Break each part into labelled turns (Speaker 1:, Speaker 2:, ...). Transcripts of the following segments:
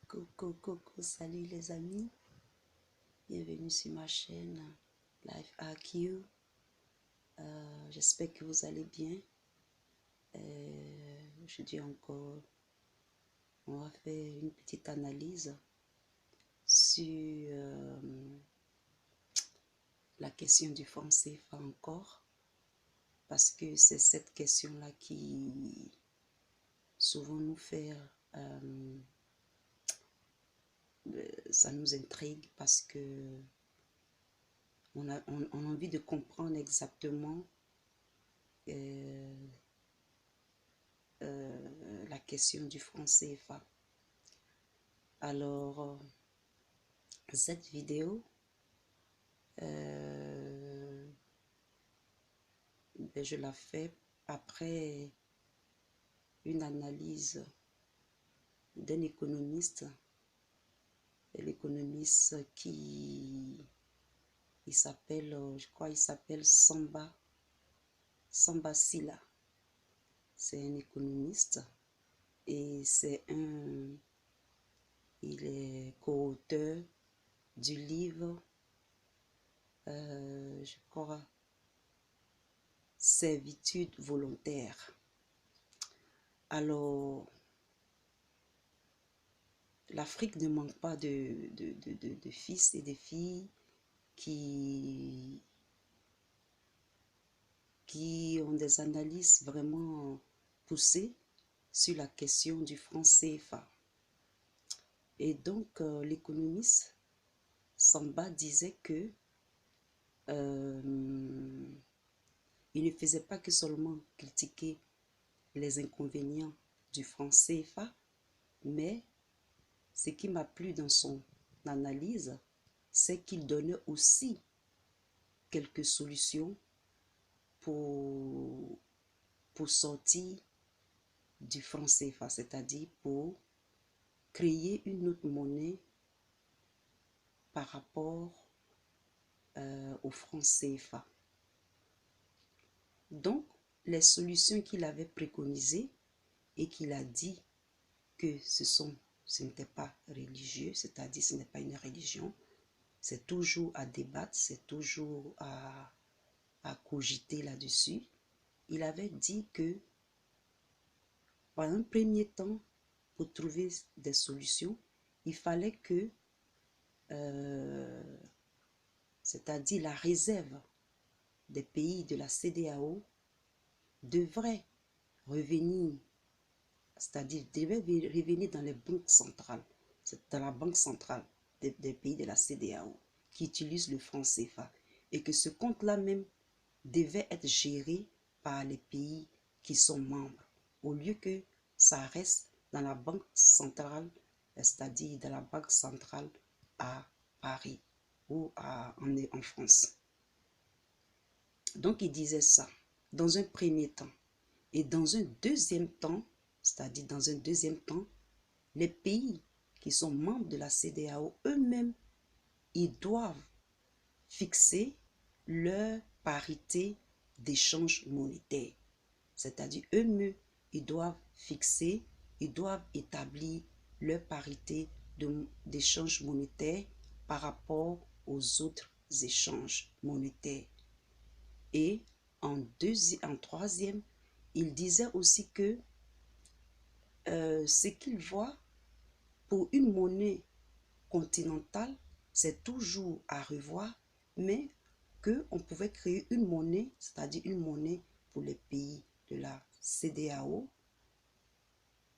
Speaker 1: Coucou, salut les amis, bienvenue sur ma chaîne Life AQ. J'espère que vous allez bien. Aujourd'hui encore, on va faire une petite analyse sur la question du franc CFA encore, parce que c'est cette question-là qui souvent nous fait ça nous intrigue, parce que on a envie de comprendre exactement la question du franc CFA. Alors, cette vidéo, je la fais après une analyse d'un économiste, l'économiste qui il s'appelle, je crois, il s'appelle Samba Sylla. C'est un économiste et il est co-auteur du livre, je crois, Servitude volontaire. Alors, l'Afrique ne manque pas de fils et de filles qui ont des analyses vraiment poussées sur la question du franc CFA. Et donc, l'économiste Samba disait que il ne faisait pas que seulement critiquer les inconvénients du franc CFA, mais ce qui m'a plu dans son analyse, c'est qu'il donnait aussi quelques solutions pour sortir du franc CFA, c'est-à-dire pour créer une autre monnaie par rapport au franc CFA. Donc, les solutions qu'il avait préconisées et qu'il a dit que ce n'était pas religieux, c'est-à-dire ce n'est pas une religion, c'est toujours à débattre, c'est toujours à cogiter là-dessus. Il avait dit que, par un premier temps, pour trouver des solutions, il fallait que, c'est-à-dire la réserve des pays de la CEDEAO devrait revenir, c'est-à-dire devait revenir dans les banques centrales, dans la banque centrale des pays de la CEDEAO qui utilisent le franc CFA, et que ce compte-là même devait être géré par les pays qui sont membres, au lieu que ça reste dans la banque centrale, c'est-à-dire dans la banque centrale à Paris ou en France. Donc il disait ça dans un premier temps. Et dans un deuxième temps, c'est-à-dire dans un deuxième temps, les pays qui sont membres de la CEDEAO eux-mêmes, ils doivent fixer leur parité d'échange monétaire. C'est-à-dire eux-mêmes, ils doivent fixer, ils doivent établir leur parité d'échange monétaire par rapport aux autres échanges monétaires. Et en troisième, il disait aussi que ce qu'il voit pour une monnaie continentale, c'est toujours à revoir, mais qu'on pouvait créer une monnaie, c'est-à-dire une monnaie pour les pays de la CEDEAO,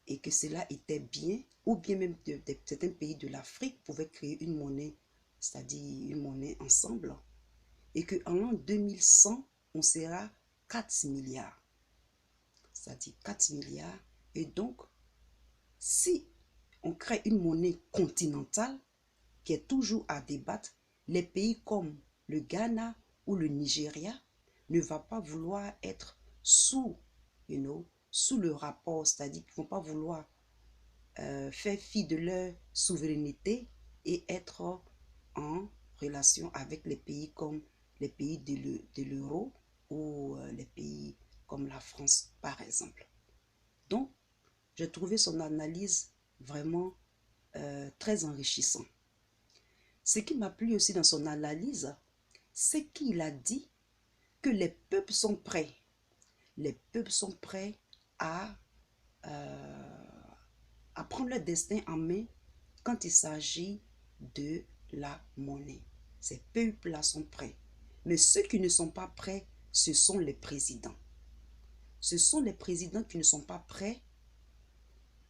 Speaker 1: et que cela était bien, ou bien même certains pays de l'Afrique pouvaient créer une monnaie, c'est-à-dire une monnaie ensemble, et qu'en l'an 2100, on sera 4 milliards, c'est-à-dire 4 milliards, et donc, si on crée une monnaie continentale qui est toujours à débattre, les pays comme le Ghana ou le Nigeria ne vont pas vouloir être sous le rapport, c'est-à-dire qu'ils ne vont pas vouloir faire fi de leur souveraineté et être en relation avec les pays comme les pays de l'euro ou les pays comme la France, par exemple. Donc, j'ai trouvé son analyse vraiment très enrichissant. Ce qui m'a plu aussi dans son analyse, c'est qu'il a dit que les peuples sont prêts. Les peuples sont prêts à prendre leur destin en main quand il s'agit de la monnaie. Ces peuples-là sont prêts. Mais ceux qui ne sont pas prêts, ce sont les présidents. Ce sont les présidents qui ne sont pas prêts.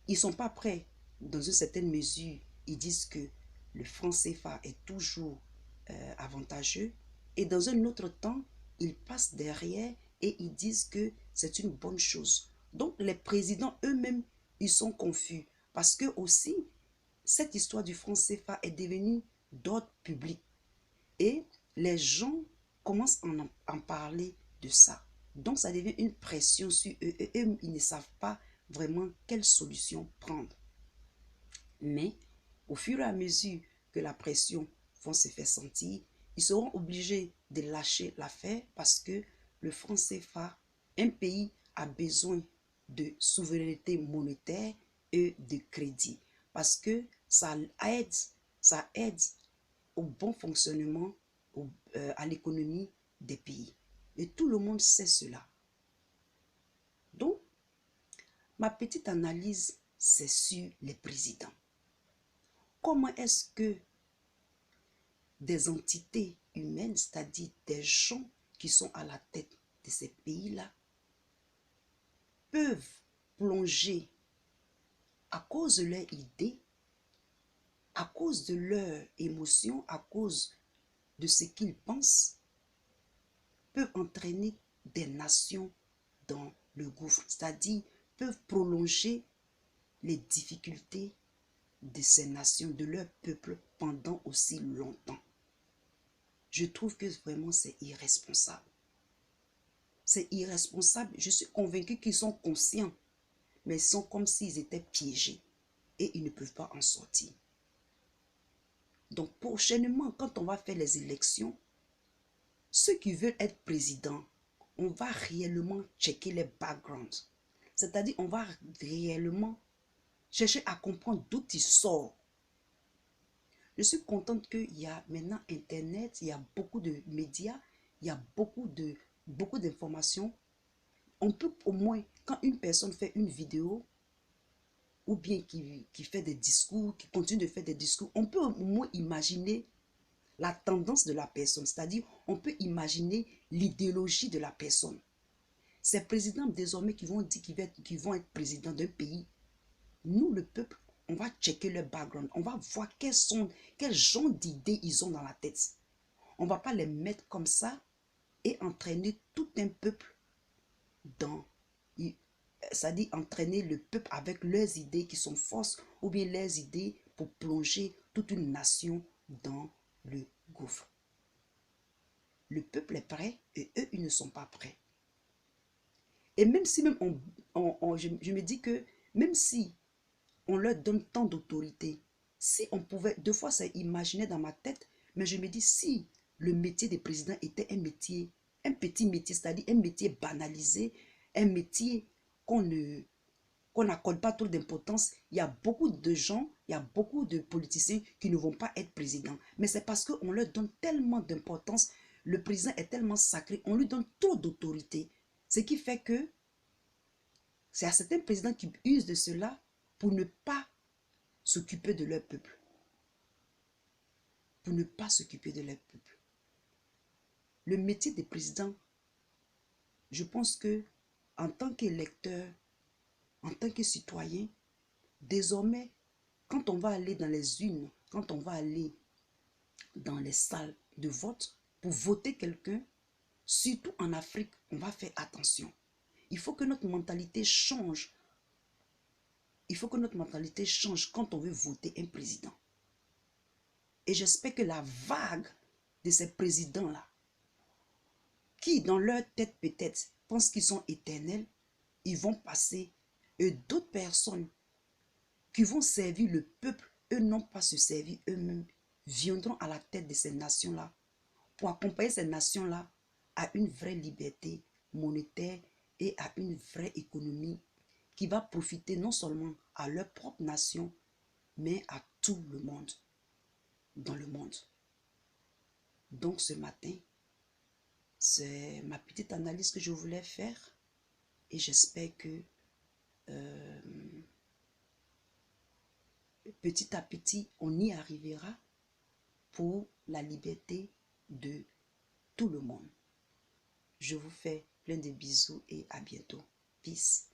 Speaker 1: Ils ne sont pas prêts dans une certaine mesure. Ils disent que le franc CFA est toujours avantageux. Et dans un autre temps, ils passent derrière et ils disent que c'est une bonne chose. Donc les présidents eux-mêmes, ils sont confus. Parce que aussi, cette histoire du franc CFA est devenue d'ordre public. Et les gens commencent à en parler de ça. Donc ça devient une pression sur eux. Et eux, ils ne savent pas vraiment quelle solution prendre. Mais au fur et à mesure que la pression va se faire sentir, ils seront obligés de lâcher l'affaire parce que le franc CFA, un pays a besoin de souveraineté monétaire et de crédit parce que ça aide au bon fonctionnement, à l'économie des pays. Et tout le monde sait cela. Donc, ma petite analyse, c'est sur les présidents. Comment est-ce que des entités humaines, c'est-à-dire des gens qui sont à la tête de ces pays-là, peuvent plonger à cause de leurs idées, à cause de leurs émotions, à cause de ce qu'ils pensent, peuvent entraîner des nations dans le gouffre, c'est-à-dire peuvent prolonger les difficultés de ces nations, de leur peuple pendant aussi longtemps. Je trouve que vraiment c'est irresponsable. C'est irresponsable. Je suis convaincue qu'ils sont conscients, mais ils sont comme s'ils étaient piégés et ils ne peuvent pas en sortir. Donc prochainement, quand on va faire les élections, ceux qui veulent être présidents, on va réellement checker les backgrounds. C'est-à-dire, on va réellement chercher à comprendre d'où il sort. Je suis contente qu'il y a maintenant Internet, il y a beaucoup de médias, il y a beaucoup d'informations. On peut au moins, quand une personne fait une vidéo, ou bien qui fait des discours, qui continue de faire des discours, on peut au moins imaginer la tendance de la personne. C'est-à-dire, on peut imaginer l'idéologie de la personne. Ces présidents désormais qui vont dire qu'ils vont être présidents d'un pays, nous, le peuple, on va checker leur background. On va voir quel genre d'idées ils ont dans la tête. On ne va pas les mettre comme ça et entraîner tout un peuple dans... C'est-à-dire entraîner le peuple avec leurs idées qui sont fausses ou bien leurs idées pour plonger toute une nation dans le gouffre. Le peuple est prêt et eux, ils ne sont pas prêts. Et même si même je me dis que même si on leur donne tant d'autorité, si on pouvait, deux fois ça imaginait dans ma tête, mais je me dis si le métier de président était un métier, un petit métier, c'est-à-dire un métier banalisé, un métier qu'on n'accorde pas trop d'importance, il y a beaucoup de gens, il y a beaucoup de politiciens qui ne vont pas être présidents. Mais c'est parce qu'on leur donne tellement d'importance, le président est tellement sacré, on lui donne trop d'autorité. Ce qui fait que c'est à certains présidents qui usent de cela pour ne pas s'occuper de leur peuple. Pour ne pas s'occuper de leur peuple. Le métier des présidents, je pense que en tant qu'électeur, en tant que citoyen, désormais, quand on va aller dans les urnes, quand on va aller dans les salles de vote pour voter quelqu'un, surtout en Afrique, on va faire attention. Il faut que notre mentalité change. Il faut que notre mentalité change quand on veut voter un président. Et j'espère que la vague de ces présidents-là, qui dans leur tête peut-être pensent qu'ils sont éternels, ils vont passer. Et d'autres personnes qui vont servir le peuple, eux n'ont pas se servir eux-mêmes, viendront à la tête de ces nations-là pour accompagner ces nations-là à une vraie liberté monétaire et à une vraie économie qui va profiter non seulement à leur propre nation, mais à tout le monde dans le monde. Donc ce matin, c'est ma petite analyse que je voulais faire et j'espère que petit à petit, on y arrivera pour la liberté de tout le monde. Je vous fais plein de bisous et à bientôt. Peace.